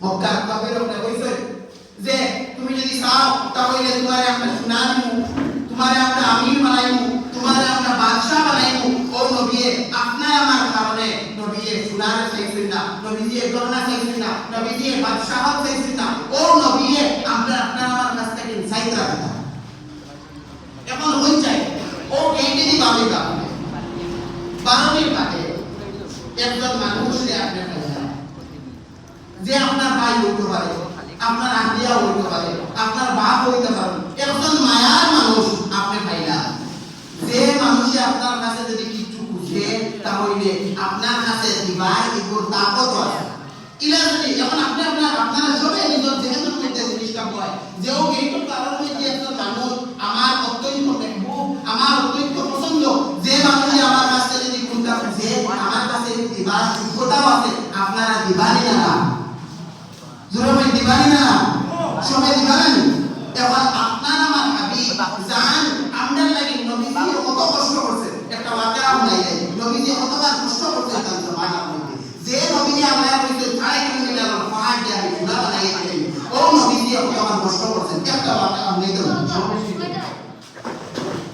মক্কার কাফেররা কইছে যে তুমি যদি চাও তাহলে তোমারে আমরা সোনা দিব, তোমারে আমরা আমির বানাইবো, তোমারে আমরা বাদশা বানাইবো। ও নবী আপনি আমার কারণে নবী সোনার চাইছেন না, নবী গহনা চাইছেন না, নবী বাদশাহ চাইছেন না। ও নবী আমরা আপনার আমার কাছ থেকে চাইতে রাখতাম। এখন হই চাই ও কেটে দিবা আমি কারণে বারণের কাটে একজন মানুষকে আপনি পাইলেন যে আপনার ভাই হইতে পারে, আপনার আত্মীয় হইতে পারে, আপনার বাপ হইতে পারে, একজন মায়ার মানুষ আপনি পাইলেন যে মানুষে আপনার কাছে যদি কিছু খুঁজে তাহলে আপনার কাছে দিবার এগুলো তাকত আছে ইলা যদি এখন আপনি আপনারা সবাই নিজের যেহেতু মধ্যে জিনিসটা হয় যেও এইটুকু কারণ হইতে একজন মানুষ আমার অত্যন্ত মেহবুব, আমার অত্যন্ত পছন্দ, যে মানুষে আমার কাছে যদি কোনটা খুঁজে আমার কাছে দিবার যোগ্যতাও আছে, আপনারা দিবানি না জোরে ভাই দিবানি না সবাই দিবানি। এখন আপনার আমার হাবিব জান আমরা লাগি নবীজি কত কষ্ট করছে একটা ওয়াকা নাই নবীজি কতবার কষ্ট করছে তার জমানার মধ্যে যে নবীজি আমরা কইছে 6 কিলোমিটার পাহাড় দিয়ে আমি চুলা বানাই ও নবীজি কতবার কষ্ট করছে একটা ওয়াকা নাই তো